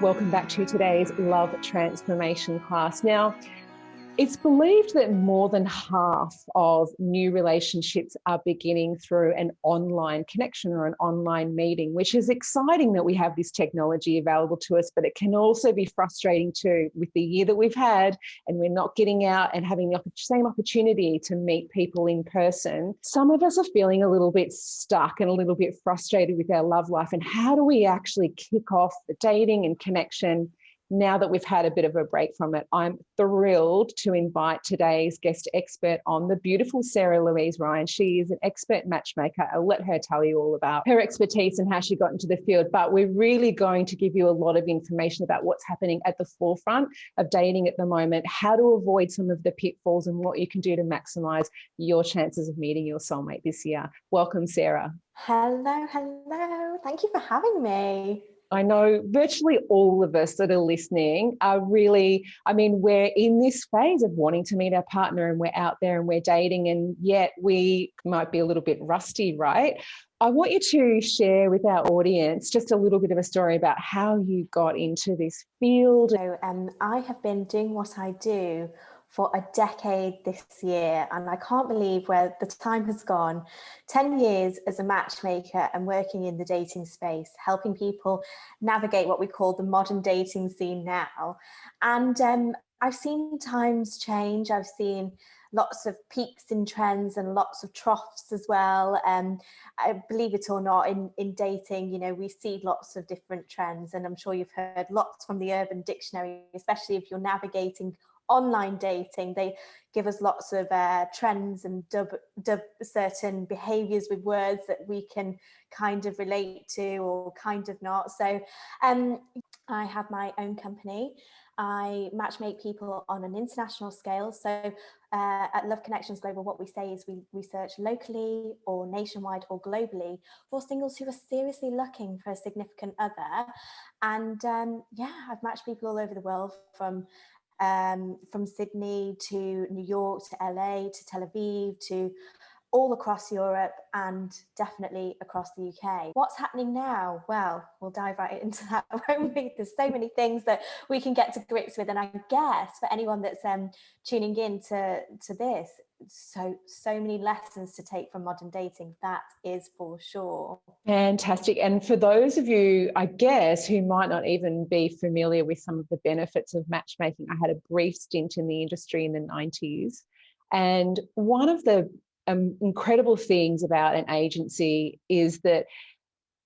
Welcome back to today's Love Transformation class. Now, it's believed that more than half of new relationships are beginning through an online connection or an online meeting, which is exciting that we have this technology available to us, but it can also be frustrating too with the year that we've had and we're not getting out and having the same opportunity to meet people in person. Some of us are feeling a little bit stuck and a little bit frustrated with our love life. And how do we actually kick off the dating and connection now that we've had a bit of a break from it? I'm thrilled to invite today's guest expert on, the beautiful Louise Ryan. She is an expert matchmaker. I'll let her tell you all about her expertise and how she got into the field, but we're really going to give you a lot of information about what's happening at the forefront of dating at the moment, how to avoid some of the pitfalls and what you can do to maximize your chances of meeting your soulmate this year. Welcome, Sarah. Hello. Thank you for having me. I know virtually all of us that are listening are really, we're in this phase of wanting to meet our partner and we're out there and we're dating, and yet we might be a little bit rusty, right? I want you to share with our audience just a little bit of a story about how you got into this field. So I have been doing what I do for a decade this year, and I can't believe where the time has gone. 10 years as a matchmaker and working in the dating space, helping people navigate what we call the modern dating scene now. And I've seen times change. I've seen lots of peaks in trends and lots of troughs as well. I believe it or not, in dating, we see lots of different trends, and I'm sure you've heard lots from the Urban Dictionary, especially if you're navigating online dating. They give us lots of trends and dub certain behaviors with words that we can kind of relate to or kind of not. So I have my own company. I matchmake people on an international scale. So at Love Connections Global, what we say is we search locally or nationwide or globally for singles who are seriously looking for a significant other. And I've matched people all over the world, from Sydney to New York to LA to Tel Aviv to all across Europe and definitely across the UK. What's happening now? Well, we'll dive right into that, won't we? There's so many things that we can get to grips with. And I guess for anyone that's tuning in to this, so many lessons to take from modern dating, that is for sure. Fantastic. And for those of you, I guess, who might not even be familiar with some of the benefits of matchmaking, I had a brief stint in the industry in the 90s. And one of the incredible things about an agency is that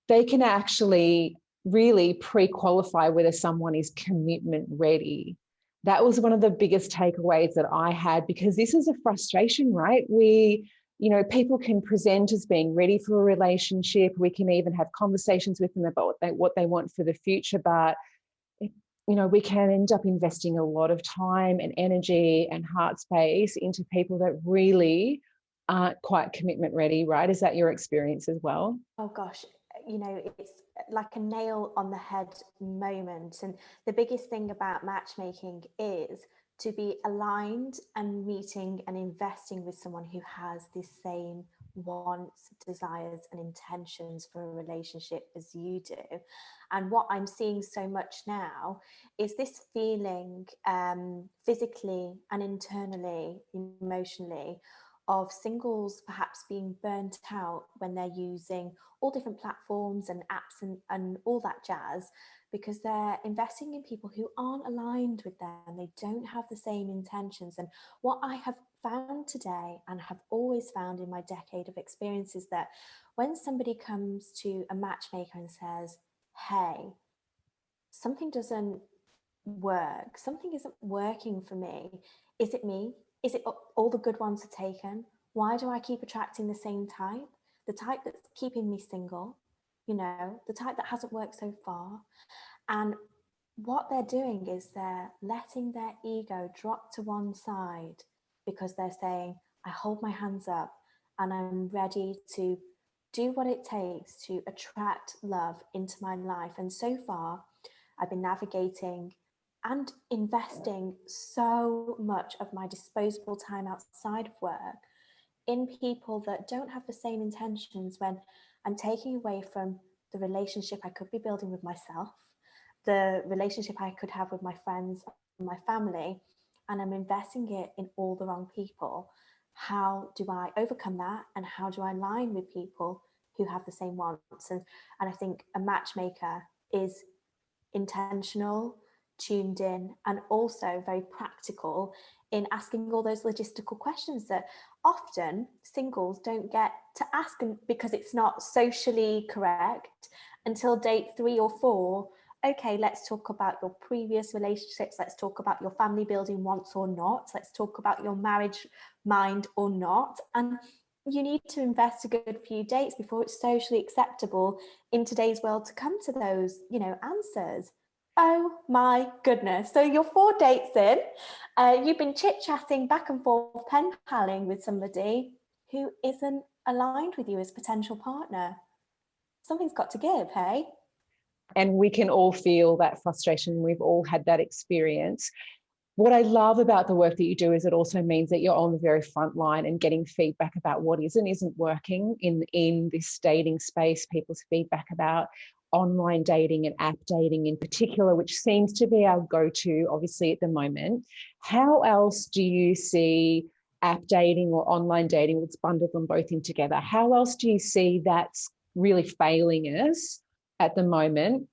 they can actually really pre-qualify whether someone is commitment ready. That was one of the biggest takeaways that I had, because this is a frustration, right? People can present as being ready for a relationship. We can even have conversations with them about what they want for the future, but we can end up investing a lot of time and energy and heart space into people that really aren't quite commitment ready, right? Is that your experience as well? Oh gosh, it's like a nail on the head moment. And the biggest thing about matchmaking is to be aligned and meeting and investing with someone who has the same wants, desires, and intentions for a relationship as you do. And what I'm seeing so much now is this feeling, physically and internally, emotionally, of singles perhaps being burnt out when they're using all different platforms and apps and all that jazz, because they're investing in people who aren't aligned with them. They don't have the same intentions. And what I have found today, and have always found in my decade of experience, is that when somebody comes to a matchmaker and says, hey, something doesn't work, something isn't working for me. Is it me? Is it all the good ones are taken? Why do I keep attracting the same type? The type that's keeping me single, the type that hasn't worked so far. And what they're doing is they're letting their ego drop to one side, because they're saying, I hold my hands up and I'm ready to do what it takes to attract love into my life. And so far, I've been navigating and investing so much of my disposable time outside of work in people that don't have the same intentions, when I'm taking away from the relationship I could be building with myself, the relationship I could have with my friends and my family, and I'm investing it in all the wrong people. How do I overcome that? And how do I align with people who have the same wants? And I think a matchmaker is intentional, tuned in, and also very practical in asking all those logistical questions that often singles don't get to ask, because it's not socially correct until date 3 or 4. Okay, let's talk about your previous relationships. Let's talk about your family building wants or not. Let's talk about your marriage mind or not. And you need to invest a good few dates before it's socially acceptable in today's world to come to those, answers. Oh my goodness. So you're 4 dates in, you've been chit-chatting back and forth, pen paling with somebody who isn't aligned with you as potential partner. Something's got to give, hey? And we can all feel that frustration. We've all had that experience. What I love about the work that you do is it also means that you're on the very front line and getting feedback about what is and isn't working in this dating space, people's feedback about online dating and app dating in particular, which seems to be our go-to, obviously, at the moment. How else do you see app dating or online dating? Let's bundle them both in together. How else do you see that's really failing us at the moment?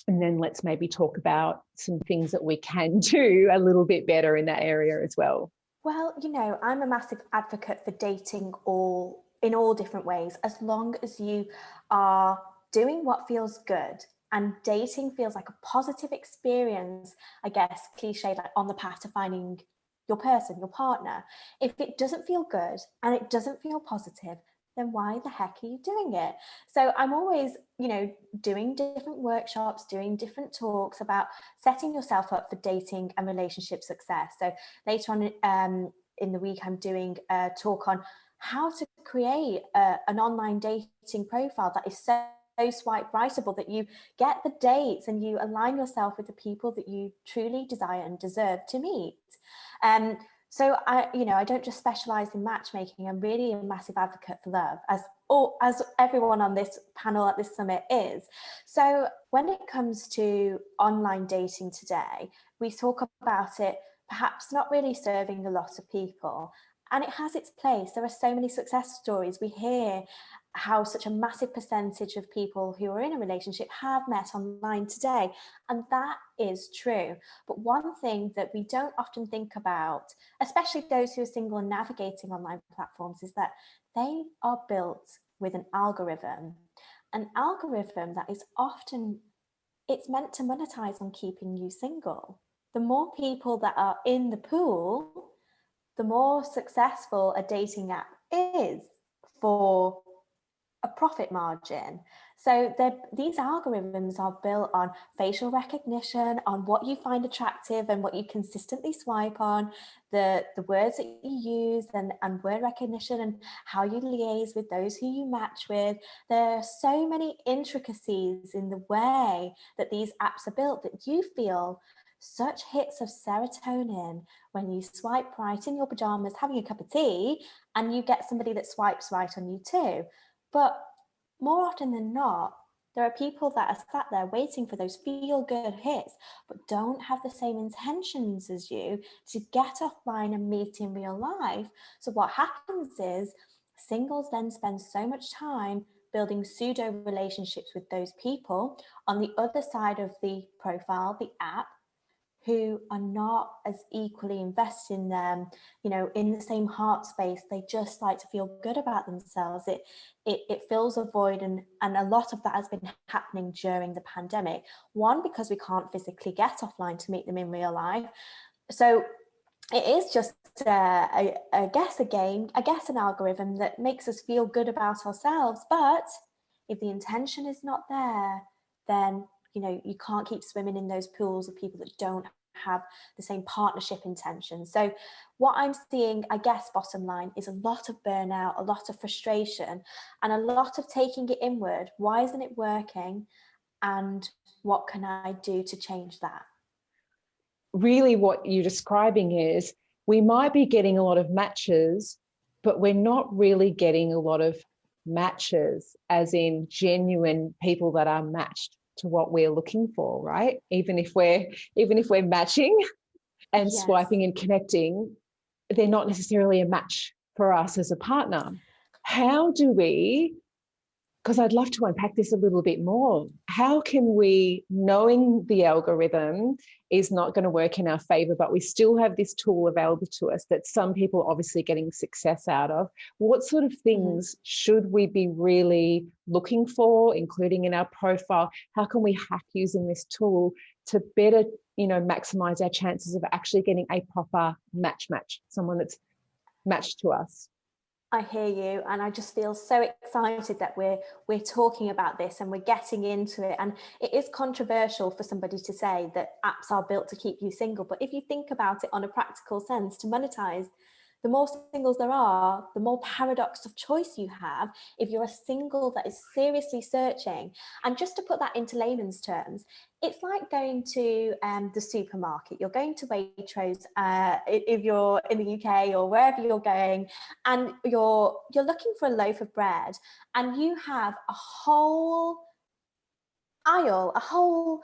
And then let's maybe talk about some things that we can do a little bit better in that area as well. Well, I'm a massive advocate for dating in all different ways, as long as you are doing what feels good and dating feels like a positive experience, I guess, cliche, like on the path to finding your person, your partner. If it doesn't feel good and it doesn't feel positive, then why the heck are you doing it? So I'm always, doing different workshops, doing different talks about setting yourself up for dating and relationship success. So later on in the week, I'm doing a talk on how to create an online dating profile that is so swipe rightable that you get the dates and you align yourself with the people that you truly desire and deserve to meet. So I don't just specialize in matchmaking. I'm really a massive advocate for love, as everyone on this panel at this summit is. So when it comes to online dating today, we talk about it perhaps not really serving a lot of people. And it has its place. There are so many success stories. We hear how such a massive percentage of people who are in a relationship have met online today. And that is true. But one thing that we don't often think about, especially those who are single and navigating online platforms, is that they are built with an algorithm that is often, it's meant to monetize on keeping you single. The more people that are in the pool, the more successful a dating app is for a profit margin. So these algorithms are built on facial recognition, on what you find attractive and what you consistently swipe on, the words that you use and word recognition, and how you liaise with those who you match with. There are so many intricacies in the way that these apps are built that you feel such hits of serotonin when you swipe right in your pajamas having a cup of tea and you get somebody that swipes right on you too. But more often than not, there are people that are sat there waiting for those feel-good hits, but don't have the same intentions as you to get offline and meet in real life. So what happens is singles then spend so much time building pseudo relationships with those people on the other side of the profile, the app, who are not as equally invested in them, in the same heart space. They just like to feel good about themselves. It fills a void, and a lot of that has been happening during the pandemic. One, because we can't physically get offline to meet them in real life. So it is just I guess a game, I guess an algorithm that makes us feel good about ourselves. But if the intention is not there, then you can't keep swimming in those pools of people that don't have the same partnership intention. So what I'm seeing, I guess, bottom line, is a lot of burnout, a lot of frustration, and a lot of taking it inward. Why isn't it working? And what can I do to change that? Really, what you're describing is we might be getting a lot of matches, but we're not really getting a lot of matches, as in genuine people that are matched to what we're looking for, right? Even if we're matching and Yes. swiping and connecting, they're not necessarily a match for us as a partner. How do we, because I'd love to unpack this a little bit more, how can we, knowing the algorithm is not going to work in our favor, but we still have this tool available to us that some people are obviously getting success out of, what sort of things should we be really looking for, including in our profile? How can we hack using this tool to better, maximize our chances of actually getting a proper match, someone that's matched to us? I hear you, and I just feel so excited that we're talking about this and we're getting into it. And it is controversial for somebody to say that apps are built to keep you single, but if you think about it on a practical sense, to monetize, the more singles there are, the more paradox of choice you have if you're a single that is seriously searching. And just to put that into layman's terms, it's like going to the supermarket. You're going to Waitrose if you're in the UK or wherever you're going, and you're looking for a loaf of bread, and you have a whole aisle,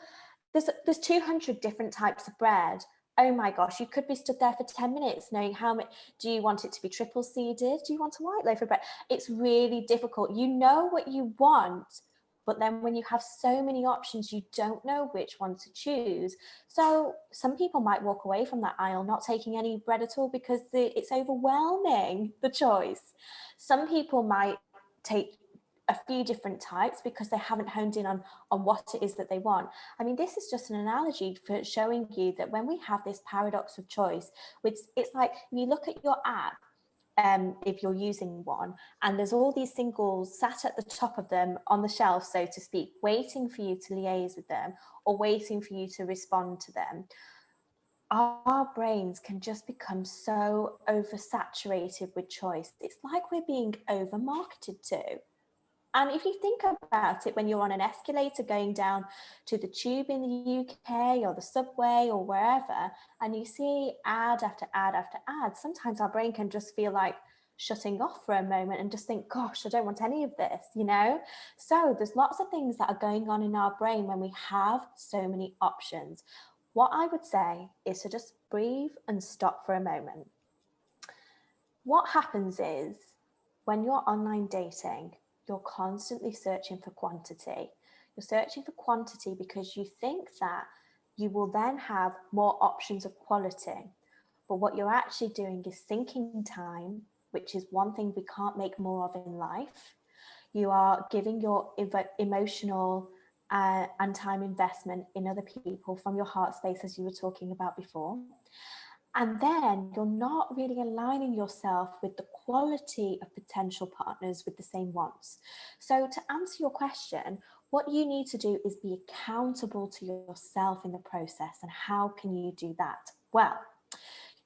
there's 200 different types of bread. Oh my gosh, you could be stood there for 10 minutes knowing how much. Do you want it to be triple seeded? Do you want a white loaf of bread? It's really difficult. You know what you want, but then when you have so many options, you don't know which one to choose. So some people might walk away from that aisle not taking any bread at all because it's overwhelming, the choice. Some people might take a few different types because they haven't honed in on what it is that they want. I mean, this is just an analogy for showing you that when we have this paradox of choice, it's like when you look at your app, if you're using one, and there's all these singles sat at the top of them on the shelf, so to speak, waiting for you to liaise with them or waiting for you to respond to them. Our brains can just become so oversaturated with choice. It's like we're being over marketed to. And if you think about it, when you're on an escalator going down to the tube in the UK or the subway or wherever, and you see ad after ad after ad, sometimes our brain can just feel like shutting off for a moment and just think, gosh, I don't want any of this, So there's lots of things that are going on in our brain when we have so many options. What I would say is to just breathe and stop for a moment. What happens is when you're online dating, you're constantly searching for quantity. You're searching for quantity because you think that you will then have more options of quality. But what you're actually doing is sinking time, which is one thing we can't make more of in life. You are giving your emotional and time investment in other people from your heart space, as you were talking about before. And then you're not really aligning yourself with the quality of potential partners with the same wants. So to answer your question, what you need to do is be accountable to yourself in the process. And how can you do that? Well,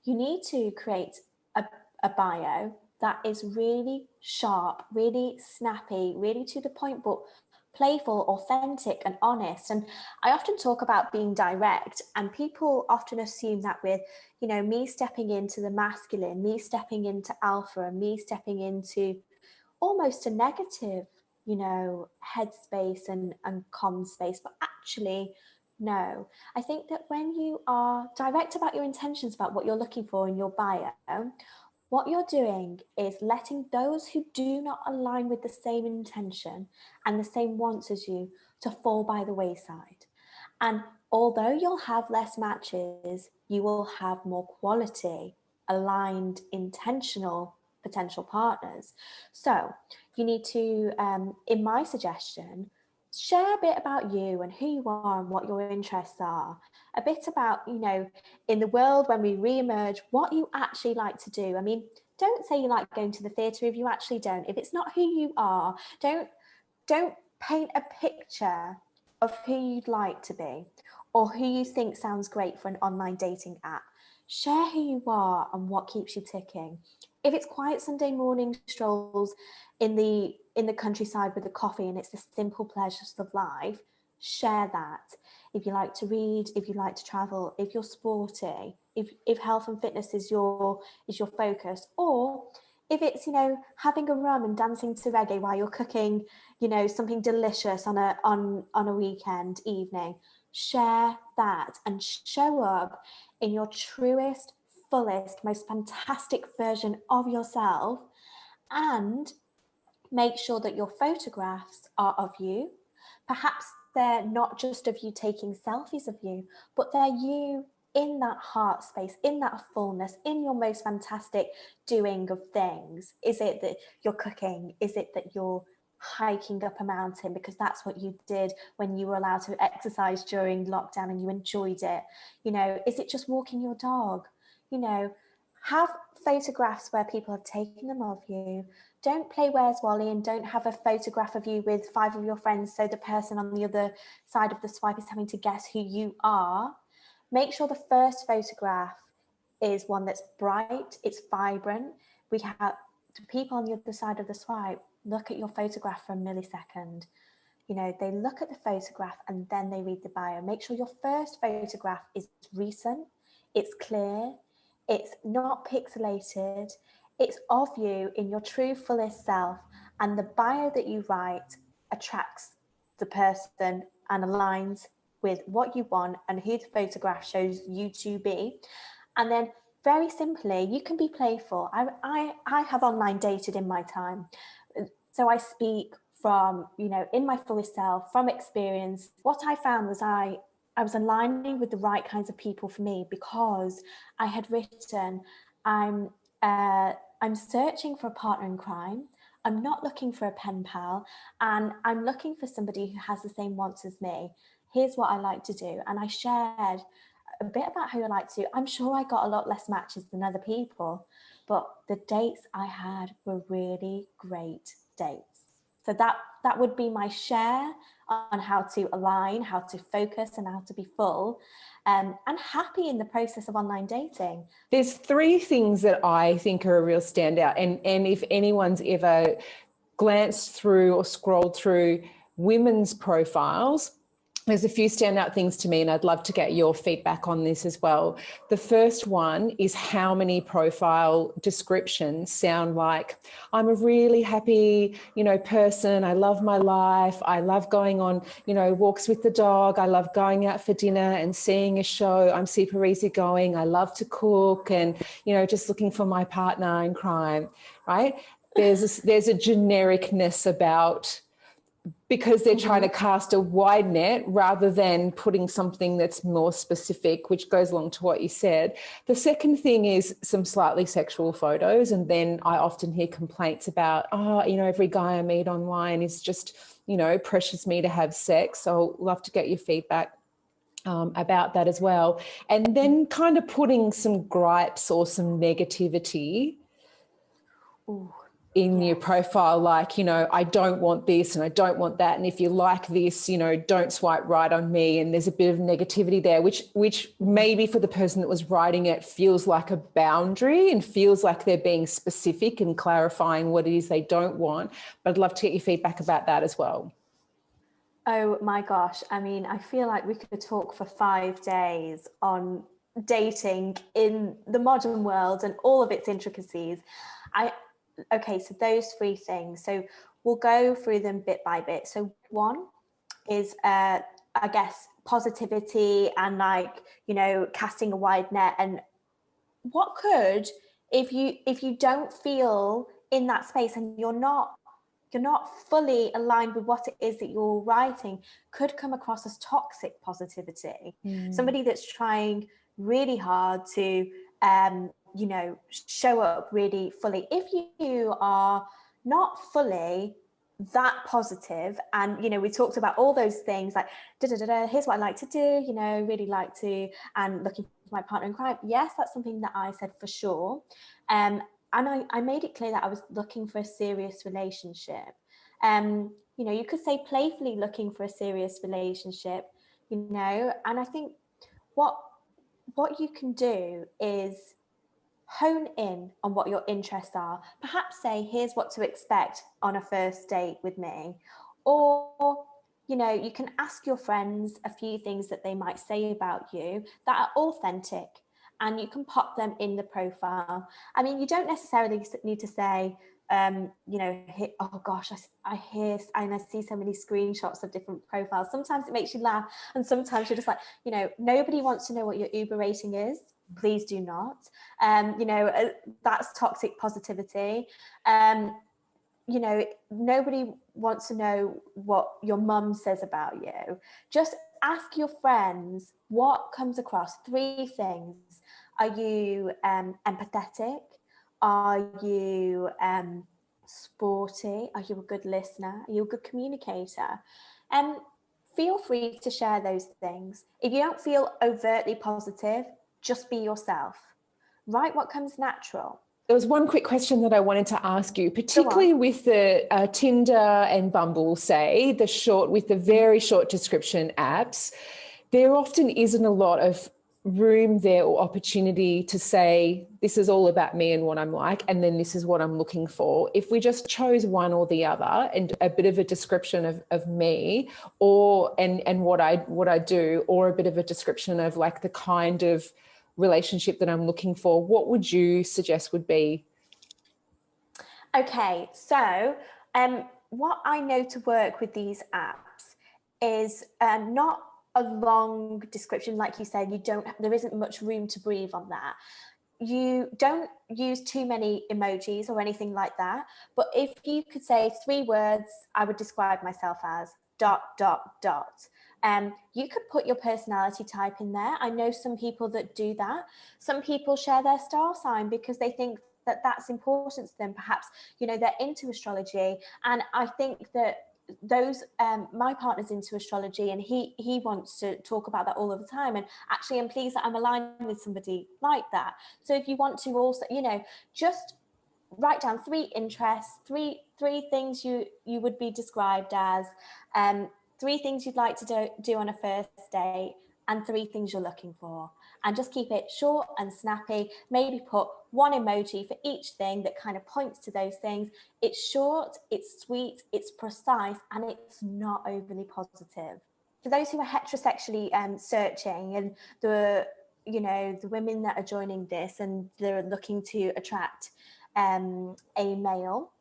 you need to create a bio that is really sharp, really snappy, really to the point, but playful, authentic, and honest. And I often talk about being direct, and people often assume that with, me stepping into the masculine, me stepping into alpha, and me stepping into almost a negative, headspace and comm space. But actually, no. I think that when you are direct about your intentions, about what you're looking for in your bio, what you're doing is letting those who do not align with the same intention and the same wants as you to fall by the wayside. And although you'll have less matches, you will have more quality, aligned, intentional potential partners. So you need to, in my suggestion, share a bit about you and who you are and what your interests are. A bit about, in the world when we re-emerge, what you actually like to do. I mean, don't say you like going to the theatre if you actually don't. If it's not who you are, don't paint a picture of who you'd like to be or who you think sounds great for an online dating app. Share who you are and what keeps you ticking. If it's quiet Sunday morning strolls in the countryside with a coffee and it's the simple pleasures of life, share that. If you like to read, if you like to travel, if you're sporty, if health and fitness is your focus, or If it's, you know, having a rum and dancing to reggae while you're cooking, you know, something delicious on a weekend evening, share that and show up in your truest, fullest, most fantastic version of yourself, and make sure that your photographs are of you. Perhaps they're not just of you taking selfies of you, but they're you in that heart space, in that fullness, in your most fantastic doing of things. Is it that you're cooking? Is it that you're hiking up a mountain because that's what you did when you were allowed to exercise during lockdown and you enjoyed it? You know, is it just walking your dog? You know, have photographs where people have taken them of you. Don't play Where's Wally and don't have a photograph of you with 5 of your friends so the person on the other side of the swipe is having to guess who you are. Make sure the first photograph is one that's bright, it's vibrant. We have people on the other side of the swipe look at your photograph for a millisecond. You know, they look at the photograph and then they read the bio. Make sure your first photograph is recent, it's clear, it's not pixelated, it's of you in your true fullest self, and the bio that you write attracts the person and aligns with what you want and who the photograph shows you to be. And then very simply, you can be playful. I have online dated in my time. So I speak from, you know, in my fullest self, from experience. What I found was I was aligning with the right kinds of people for me because I had written, I'm searching for a partner in crime. I'm not looking for a pen pal, and I'm looking for somebody who has the same wants as me. Here's what I like to do. And I shared a bit about who I like to. I'm sure I got a lot less matches than other people, but the dates I had were really great dates. So that would be my share on how to align, how to focus, and how to be full and happy in the process of online dating. There's 3 things that I think are a real standout. And if anyone's ever glanced through or scrolled through women's profiles, there's a few standout things to me, and I'd love to get your feedback on this as well. The first one is how many profile descriptions sound like, I'm a really happy, person. I love my life. I love going on, walks with the dog. I love going out for dinner and seeing a show. I'm super easygoing. I love to cook and, just looking for my partner in crime, right? There's a genericness about, because they're trying to cast a wide net rather than putting something that's more specific, which goes along to what you said. The second thing is some slightly sexual photos. And then I often hear complaints about, every guy I meet online is just, pressures me to have sex. So I'd love to get your feedback about that as well. And then kind of putting some gripes or some negativity in your profile, like, I don't want this and I don't want that. And if you like this, don't swipe right on me. And there's a bit of negativity there, which maybe for the person that was writing it feels like a boundary and feels like they're being specific and clarifying what it is they don't want. But I'd love to get your feedback about that as well. Oh my gosh. I mean, I feel like we could talk for 5 days on dating in the modern world and all of its intricacies. Okay, so those 3 things. So we'll go through them bit by bit. So one is, I guess, positivity and casting a wide net. And what could, if you don't feel in that space and you're not fully aligned with what it is that you're writing, could come across as toxic positivity. Somebody that's trying really hard to show up really fully. If you are not fully that positive, and we talked about all those things like here's what I like to do, really like to, and looking for my partner in crime, yes, that's something that I said for sure. And I made it clear that I was looking for a serious relationship. You could say playfully looking for a serious relationship, and I think what you can do is hone in on what your interests are. Perhaps say, here's what to expect on a first date with me. Or, you can ask your friends a few things that they might say about you that are authentic. and you can pop them in the profile. I mean, you don't necessarily need to say, you know, oh gosh, I hear and I see so many screenshots of different profiles. Sometimes it makes you laugh, and sometimes you're just like, you know, nobody wants to know what your Uber rating is. Please do not. You know, that's toxic positivity. You know, nobody wants to know what your mum says about you. Just ask your friends what comes across. 3 things. Are you empathetic? Are you sporty? Are you a good listener? Are you a good communicator? Feel free to share those things. If you don't feel overtly positive, just be yourself. Write what comes natural. There was one quick question that I wanted to ask you, Go particularly on. with the Tinder and Bumble, say, with the very short description apps. There often isn't a lot of room there or opportunity to say, this is all about me and what I'm like, and then this is what I'm looking for. If we just chose one or the other and a bit of a description of me and what I do, or a bit of a description of like the kind of relationship that I'm looking for, what would you suggest would be? Okay, so what I know to work with these apps is not a long description, like you said. There isn't much room to breathe on that. You don't use too many emojis or anything like that. But if you could say 3 words, I would describe myself as ... You could put your personality type in there. I know some people that do that. Some people share their star sign because they think that that's important to them. Perhaps, you know, they're into astrology, and I think that those my partner's into astrology, and he wants to talk about that all of the time, and actually I'm pleased that I'm aligned with somebody like that. So if you want to also, you know, just write down 3 interests, three things you would be described as, 3 things you'd like to do on a first date, and 3 things you're looking for. And just keep it short and snappy. Maybe put 1 emoji for each thing that kind of points to those things. It's short, it's sweet, it's precise, and it's not overly positive. For those who are heterosexually searching, and the women that are joining this and they're looking to attract a male,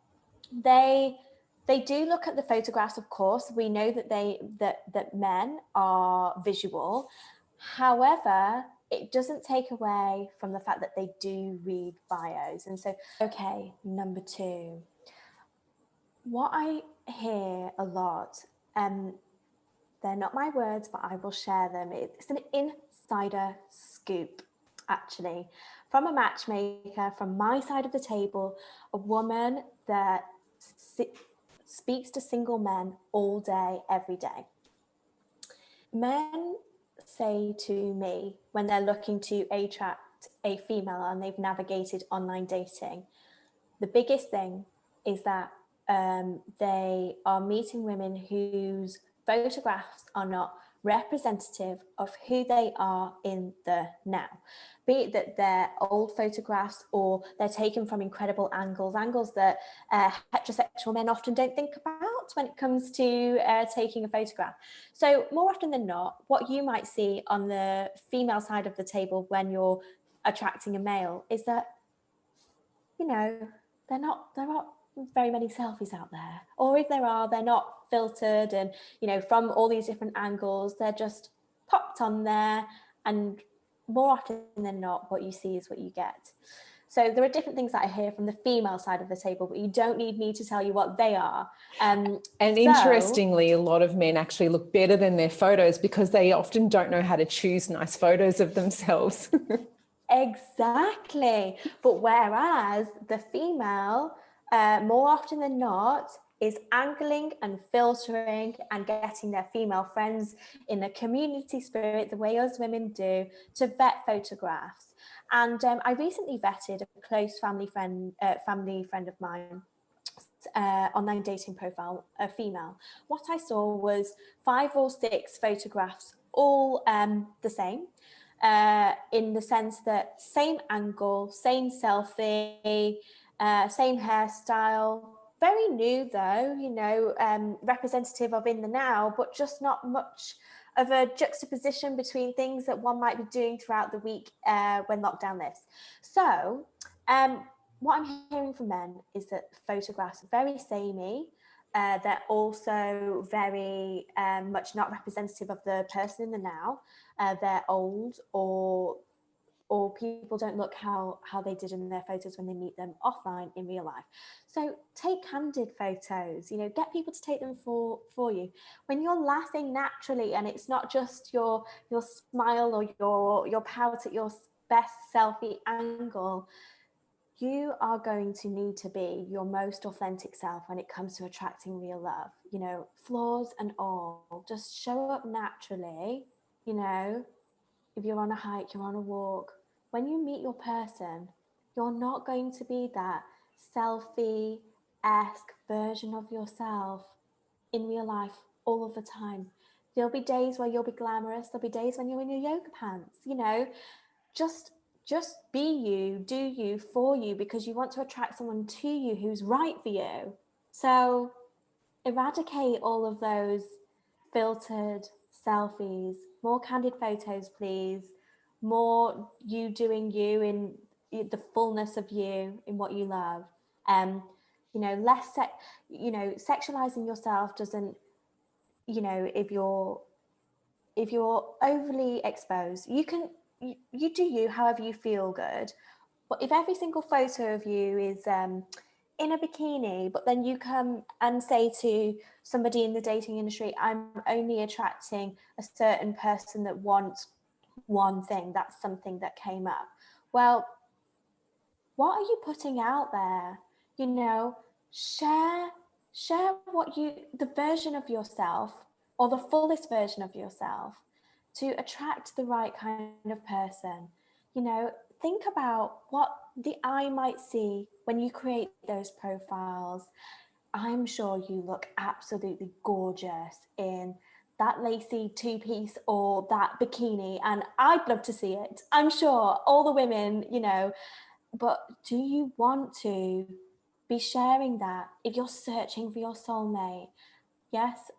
they do look at the photographs. Of course, we know that that men are visual. However, it doesn't take away from the fact that they do read bios. And so, okay, number 2, what I hear a lot, they're not my words, but I will share them. It's an insider scoop, actually, from a matchmaker from my side of the table, a woman that speaks to single men all day, every day. Men say to me when they're looking to attract a female and they've navigated online dating, the biggest thing is that they are meeting women whose photographs are not representative of who they are in the now. Be it that they're old photographs or they're taken from incredible angles that heterosexual men often don't think about when it comes to taking a photograph. So more often than not, what you might see on the female side of the table when you're attracting a male is that, you know, there are not very many selfies out there, or if there are, they're not filtered and, you know, from all these different angles. They're just popped on there, and more often than not, what you see is what you get. So there are different things that I hear from the female side of the table, but you don't need me to tell you what they are. And interestingly, a lot of men actually look better than their photos because they often don't know how to choose nice photos of themselves. Exactly. But whereas the female, more often than not, is angling and filtering and getting their female friends in a community spirit, the way us women do, to vet photographs. And I recently vetted a close family friend of mine, online dating profile, a female. What I saw was 5 or 6 photographs, all the same. In the sense that same angle, same selfie, same hairstyle, very new though, you know, representative of in the now, but just not much of a juxtaposition between things that one might be doing throughout the week when lockdown lifts. So what I'm hearing from men is that photographs are very samey. They're also very much not representative of the person in the now. They're old, or people don't look how they did in their photos when they meet them offline in real life. So take candid photos, you know, get people to take them for you. When you're laughing naturally, and it's not just your smile or your pout at your best selfie angle, you are going to need to be your most authentic self when it comes to attracting real love, you know, flaws and all. Just show up naturally, you know. If you're on a hike, you're on a walk, when you meet your person, you're not going to be that selfie-esque version of yourself in real life all of the time. There'll be days where you'll be glamorous. There'll be days when you're in your yoga pants, you know. Just be you, do you, for you, because you want to attract someone to you who's right for you. So eradicate all of those filtered selfies, more candid photos, please. More you doing you in the fullness of you in what you love. You know, sexualizing yourself doesn't, you know, if you're overly exposed, you do you however you feel good. But if every single photo of you is in a bikini, but then you come and say to somebody in the dating industry, I'm only attracting a certain person that wants one thing, that's something that came up. Well, what are you putting out there? You know, share what the version of yourself, or the fullest version of yourself, to attract the right kind of person. You know, think about what the eye might see when you create those profiles. I'm sure you look absolutely gorgeous in that lacy two-piece or that bikini, and I'd love to see it. I'm sure all the women, you know, but do you want to be sharing that if you're searching for your soulmate? Yes,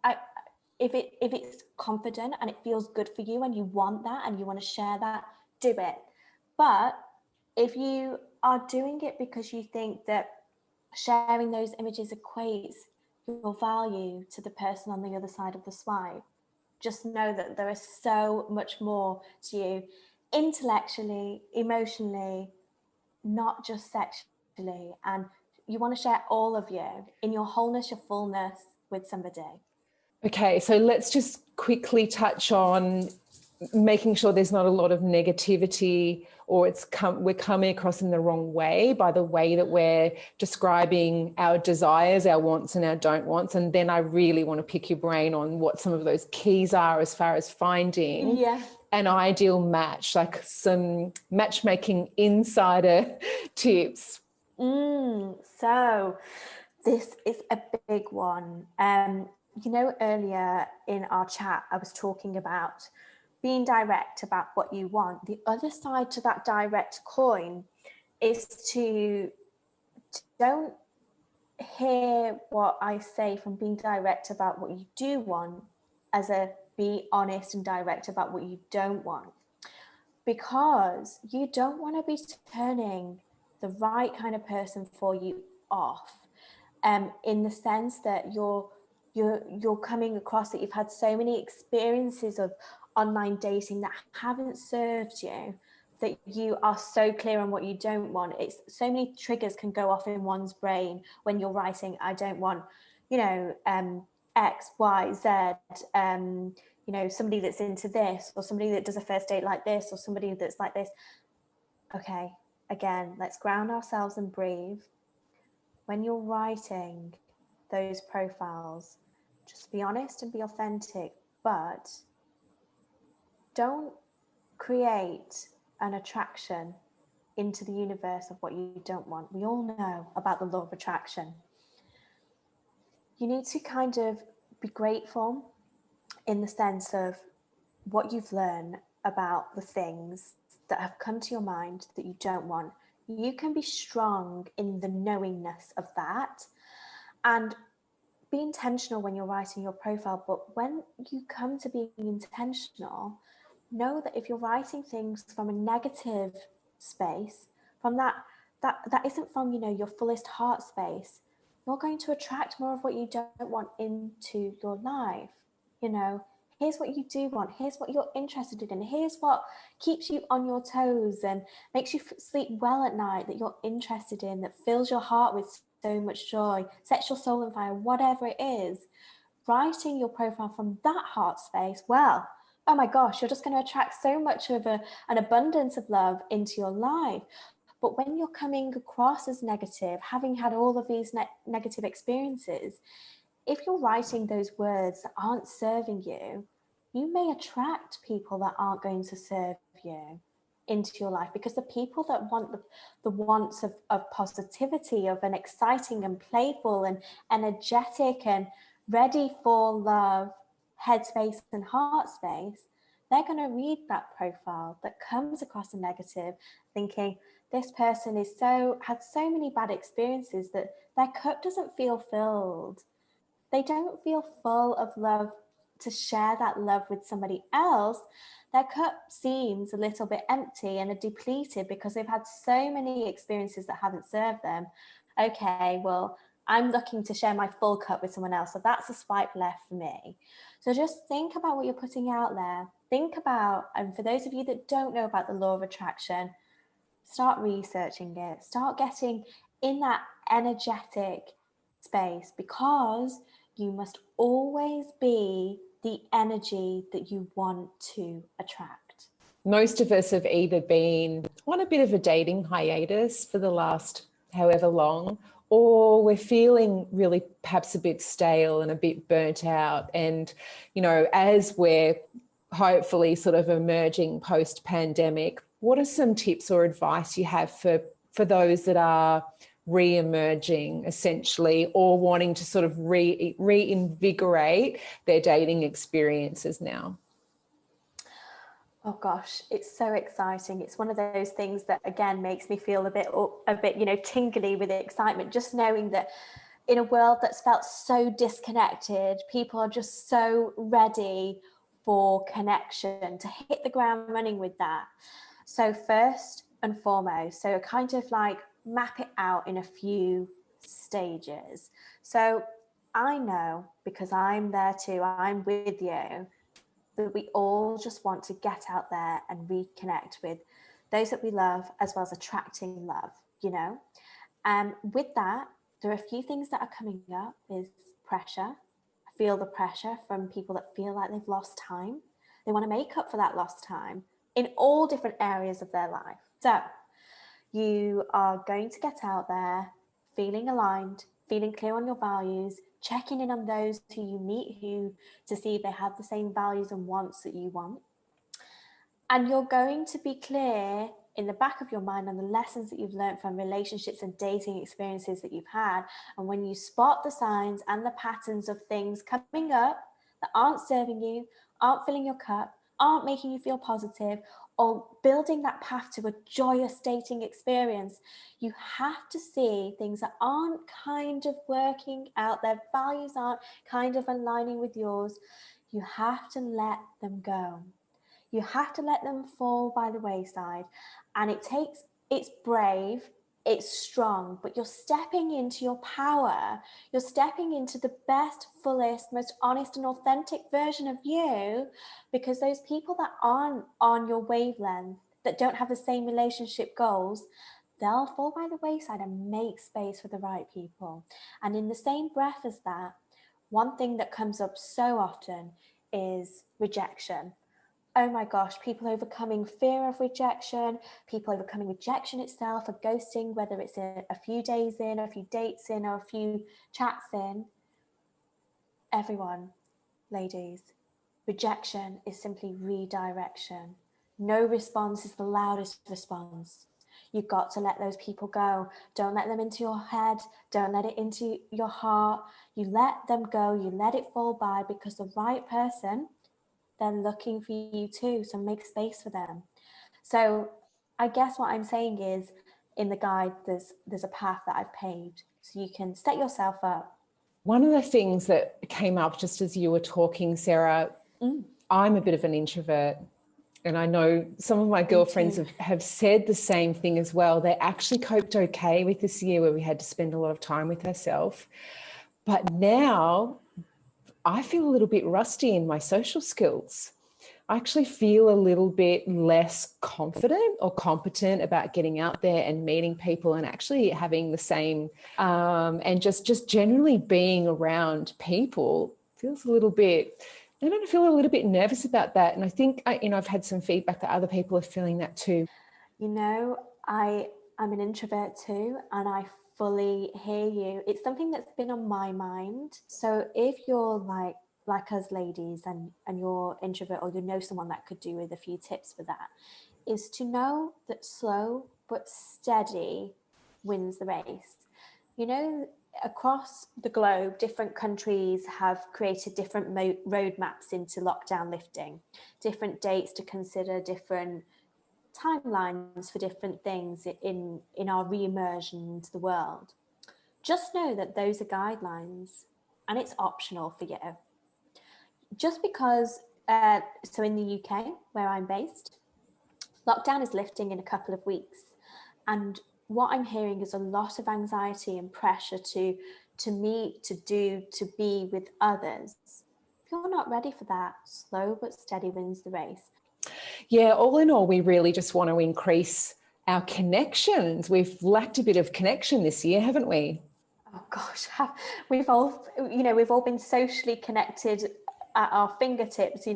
if it's confident and it feels good for you and you want that and you want to share that, do it. But if you are doing it because you think that sharing those images equates your value to the person on the other side of the swipe, just know that there is so much more to you, intellectually, emotionally, not just sexually. And you want to share all of you in your wholeness, your fullness with somebody. Okay, so let's just quickly touch on making sure there's not a lot of negativity, or we're coming across in the wrong way by the way that we're describing our desires, our wants and our don't wants. And then I really want to pick your brain on what some of those keys are as far as finding an ideal match, like some matchmaking insider tips. So this is a big one. You know, earlier in our chat, I was talking about being direct about what you want. The other side to that direct coin is to don't hear what I say from being direct about what you do want as a be honest and direct about what you don't want. Because you don't want to be turning the right kind of person for you off, in the sense that you're coming across that you've had so many experiences of online dating that haven't served you, that you are so clear on what you don't want. It's so many triggers can go off in one's brain when you're writing, I don't want, you know, X, Y, Z, you know, somebody that's into this, or somebody that does a first date like this, or somebody that's like this. Okay, again, let's ground ourselves and breathe. When you're writing those profiles, just be honest and be authentic, but don't create an attraction into the universe of what you don't want. We all know about the law of attraction. You need to kind of be grateful in the sense of what you've learned about the things that have come to your mind that you don't want. You can be strong in the knowingness of that, and be intentional when you're writing your profile, but when you come to being intentional, know that if you're writing things from a negative space, from that isn't from, you know, your fullest heart space, you're going to attract more of what you don't want into your life. You know, here's what you do want, here's what you're interested in, here's what keeps you on your toes and makes you sleep well at night, that you're interested in, that fills your heart with so much joy, sets your soul on fire, whatever it is. Writing your profile from that heart space, well, oh my gosh, you're just going to attract so much of an abundance of love into your life. But when you're coming across as negative, having had all of these negative experiences, if you're writing those words that aren't serving you, you may attract people that aren't going to serve you into your life, because the people that want the wants of positivity, of an exciting and playful and energetic and ready for love headspace and heart space, they're going to read that profile that comes across a negative, thinking this person has so many bad experiences that their cup doesn't feel filled. They don't feel full of love to share that love with somebody else. Their cup seems a little bit empty and depleted because they've had so many experiences that haven't served them. Okay, well, I'm looking to share my full cup with someone else, so that's a swipe left for me. So just think about what you're putting out there. Think about, and for those of you that don't know about the law of attraction, start researching it. Start getting in that energetic space, because you must always be the energy that you want to attract. Most of us have either been on a bit of a dating hiatus for the last however long, or we're feeling really perhaps a bit stale and a bit burnt out. And, you know, as we're hopefully sort of emerging post-pandemic, what are some tips or advice you have for those that are re-emerging essentially, or wanting to sort of reinvigorate their dating experiences now? Oh gosh, it's so exciting. It's one of those things that again makes me feel a bit, you know, tingly with excitement, just knowing that in a world that's felt so disconnected, people are just so ready for connection, to hit the ground running with that. So first and foremost, so kind of like map it out in a few stages. So I know, because I'm there too, I'm with you, that we all just want to get out there and reconnect with those that we love, as well as attracting love, you know. And with that, there are a few things that are coming up. Is pressure. I feel the pressure from people that feel like they've lost time. They want to make up for that lost time in all different areas of their life. So you are going to get out there feeling aligned, feeling clear on your values, checking in on those who you meet to see if they have the same values and wants that you want. And you're going to be clear in the back of your mind on the lessons that you've learned from relationships and dating experiences that you've had. And when you spot the signs and the patterns of things coming up that aren't serving you, aren't filling your cup, aren't making you feel positive, or building that path to a joyous dating experience, you have to see things that aren't kind of working out, their values aren't kind of aligning with yours. You have to let them go. You have to let them fall by the wayside. And it's brave, it's strong, but you're stepping into your power. You're stepping into the best, fullest, most honest and authentic version of you, because those people that aren't on your wavelength, that don't have the same relationship goals, they'll fall by the wayside and make space for the right people. And in the same breath as that, one thing that comes up so often is rejection. Oh my gosh, people overcoming fear of rejection, people overcoming rejection itself, or ghosting, whether it's a few days in, or a few dates in, or a few chats in. Everyone, ladies, rejection is simply redirection. No response is the loudest response. You've got to let those people go. Don't let them into your head. Don't let it into your heart. You let them go. You let it fall by, because the right person, they're looking for you too, so make space for them. So I guess what I'm saying is, in the guide, there's a path that I've paved, so you can set yourself up One of the things that came up just as you were talking, Sarah, I'm a bit of an introvert. And I know some of my girlfriends have said the same thing as well. They actually coped okay with this year where we had to spend a lot of time with ourselves. But now I feel a little bit rusty in my social skills. I actually feel a little bit less confident or competent about getting out there and meeting people and actually having the same and just generally being around people feels a little bit, I don't feel a little bit nervous about that. And I think, I've had some feedback that other people are feeling that too. I'm an introvert too, and I fully hear you. It's something that's been on my mind. So if you're like us ladies and you're introvert, or you know someone that could do with a few tips for that, is to know that slow but steady wins the race. Across the globe, different countries have created different roadmaps into lockdown lifting, different dates to consider, different timelines for different things in our re-immersion into the world. Just know that those are guidelines and it's optional for you. Just because, so in the UK, where I'm based, lockdown is lifting in a couple of weeks. And what I'm hearing is a lot of anxiety and pressure to meet, to do, to be with others. If you're not ready for that, slow but steady wins the race. Yeah, all in all, we really just want to increase our connections. We've lacked a bit of connection this year, haven't we? Oh gosh, we've all been socially connected at our fingertips,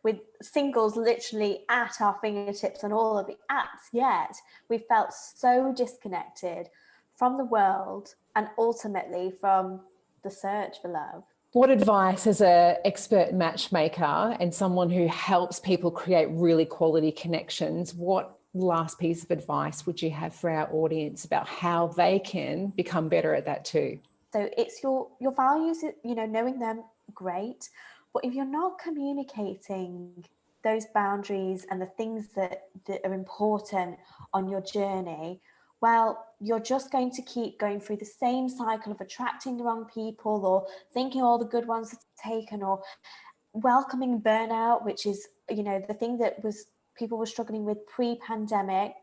with singles literally at our fingertips on all of the apps, yet we felt so disconnected from the world and ultimately from the search for love. What advice, as an expert matchmaker and someone who helps people create really quality connections, what last piece of advice would you have for our audience about how they can become better at that too? So it's your values, knowing them, great. But if you're not communicating those boundaries and the things that are important on your journey, well, you're just going to keep going through the same cycle of attracting the wrong people, or thinking all the good ones are taken, or welcoming burnout, which is, the thing that people were struggling with pre-pandemic.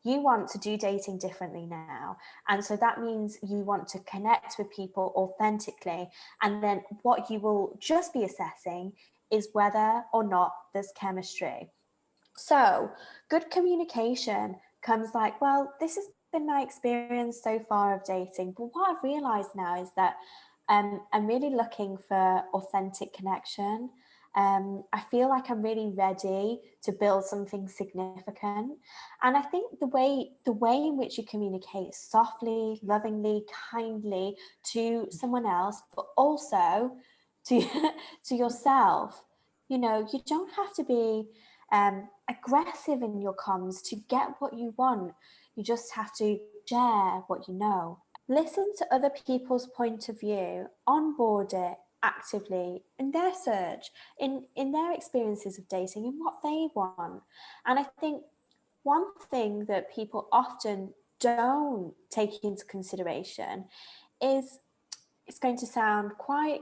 You want to do dating differently now. And so that means you want to connect with people authentically. And then what you will just be assessing is whether or not there's chemistry. So good communication comes like, well, this has been my experience so far of dating. But what I've realized now is that I'm really looking for authentic connection. I feel like I'm really ready to build something significant. And I think the way in which you communicate softly, lovingly, kindly to someone else, but also to to yourself. You don't have to be aggressive in your comms to get what you want. You just have to share what you know. Listen to other people's point of view, onboard it actively in their search, in their experiences of dating, and what they want. And I think one thing that people often don't take into consideration is, it's going to sound quite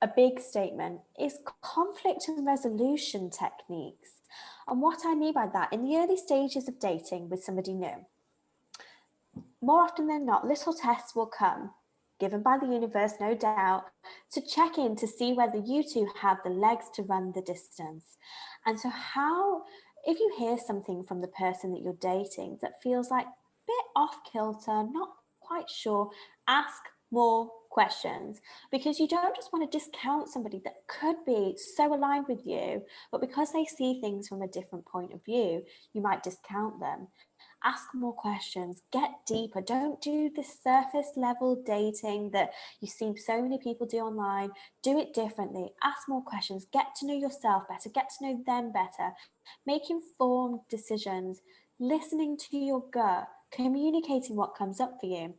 a big statement, is conflict and resolution techniques. And what I mean by that, in the early stages of dating with somebody new, more often than not, little tests will come, given by the universe, no doubt, to check in to see whether you two have the legs to run the distance. And so if you hear something from the person that you're dating that feels like a bit off kilter, not quite sure, ask more questions, because you don't just want to discount somebody that could be so aligned with you, but because they see things from a different point of view, you might discount them. Ask more questions, get deeper. Don't do this surface level dating that you see so many people do online. Do it differently. Ask more questions, get to know yourself better, get to know them better, make informed decisions, listening to your gut, communicating what comes up for you.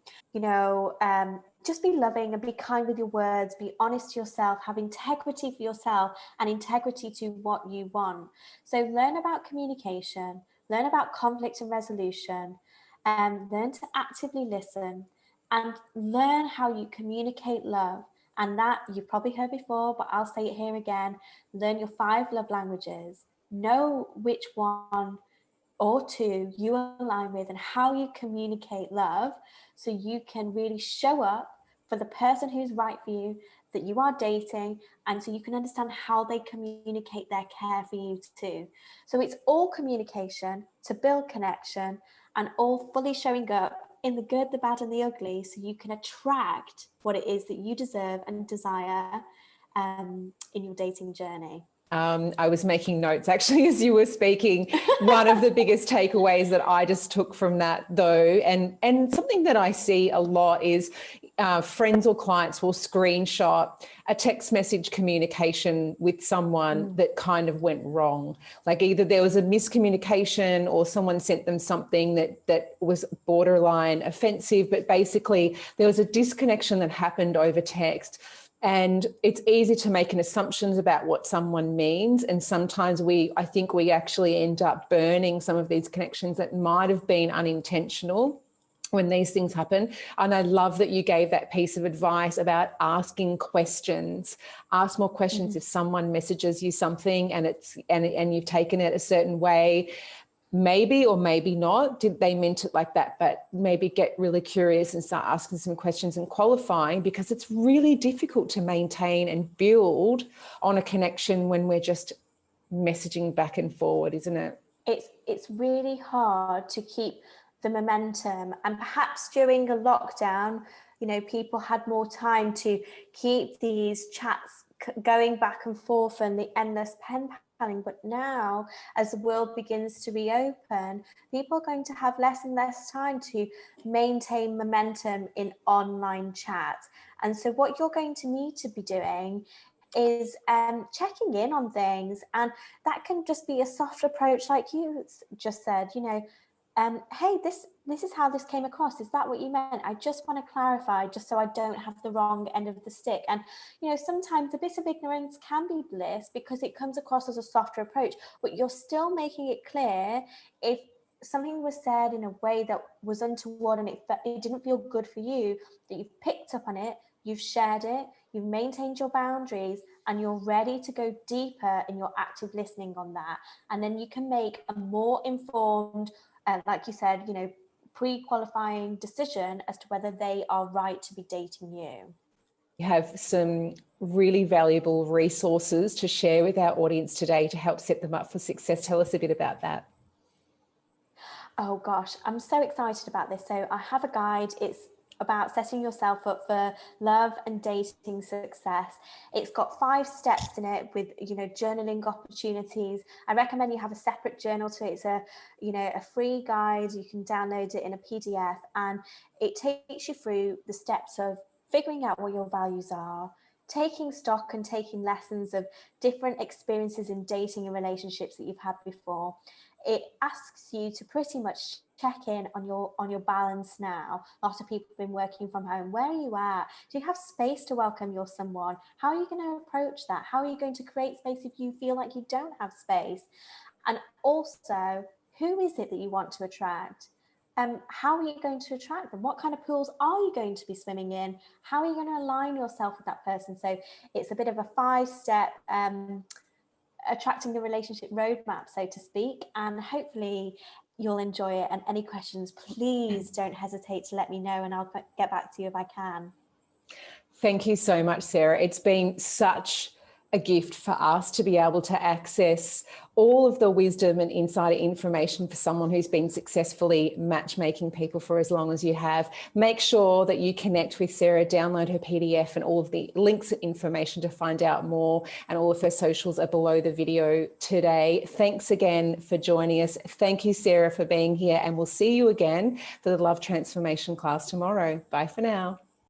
Just be loving and be kind with your words, be honest to yourself, have integrity for yourself and integrity to what you want. So learn about communication, learn about conflict and resolution, and learn to actively listen, and learn how you communicate love. And that you've probably heard before, but I'll say it here again. Learn your 5 love languages. Know which one or two you align with and how you communicate love, so you can really show up for the person who's right for you, that you are dating, and so you can understand how they communicate their care for you too. So it's all communication to build connection, and all fully showing up in the good, the bad, and the ugly, so you can attract what it is that you deserve and desire in your dating journey. I was making notes actually as you were speaking. One of the biggest takeaways that I just took from that, though, and something that I see a lot is friends or clients will screenshot a text message communication with someone that kind of went wrong. Like either there was a miscommunication or someone sent them something that was borderline offensive, but basically there was a disconnection that happened over text. And it's easy to make an assumptions about what someone means. And sometimes I think we actually end up burning some of these connections that might have been unintentional when these things happen. And I love that you gave that piece of advice about asking questions. Ask more questions if someone messages you something and you've taken it a certain way. Maybe or maybe not, did they meant it like that, but maybe get really curious and start asking some questions and qualifying, because it's really difficult to maintain and build on a connection when we're just messaging back and forward, isn't it? It's really hard to keep the momentum, and perhaps during a lockdown, people had more time to keep these chats going back and forth and the endless pen padding. But now, as the world begins to reopen, people are going to have less and less time to maintain momentum in online chats. And so what you're going to need to be doing is checking in on things, and that can just be a soft approach, like you just said. Hey, this is how this came across. Is that what you meant? I just want to clarify, just so I don't have the wrong end of the stick. And sometimes a bit of ignorance can be bliss, because it comes across as a softer approach, but you're still making it clear if something was said in a way that was untoward and it didn't feel good for you, that you've picked up on it, you've shared it, you've maintained your boundaries, and you're ready to go deeper in your active listening on that. And then you can make a more informed, like you said, pre-qualifying decision as to whether they are right to be dating you. You have some really valuable resources to share with our audience today to help set them up for success. Tell us a bit about that. Oh gosh, I'm so excited about this. So I have a guide. It's about setting yourself up for love and dating success. It's got 5 steps in it with journaling opportunities. I recommend you have a separate journal to it. It's a free guide. You can download it in a PDF, and it takes you through the steps of figuring out what your values are, taking stock and taking lessons of different experiences in dating and relationships that you've had before. It asks you to pretty much check in on your balance now. A lot of people have been working from home. Where are you at? Do you have space to welcome your someone? How are you going to approach that? How are you going to create space if you feel like you don't have space? And also, who is it that you want to attract? How are you going to attract them? What kind of pools are you going to be swimming in? How are you going to align yourself with that person? So it's a bit of a 5-step attracting the relationship roadmap, so to speak, and hopefully you'll enjoy it. And any questions, please don't hesitate to let me know, and I'll get back to you if I can. Thank you so much, Sarah. It's been such a gift for us to be able to access all of the wisdom and insider information for someone who's been successfully matchmaking people for as long as you have. Make sure that you connect with Sarah, download her PDF, and all of the links and information to find out more, and all of her socials are below the video today. Thanks again for joining us. Thank you, Sarah, for being here, and we'll see you again for the Love Transformation class tomorrow. Bye for now.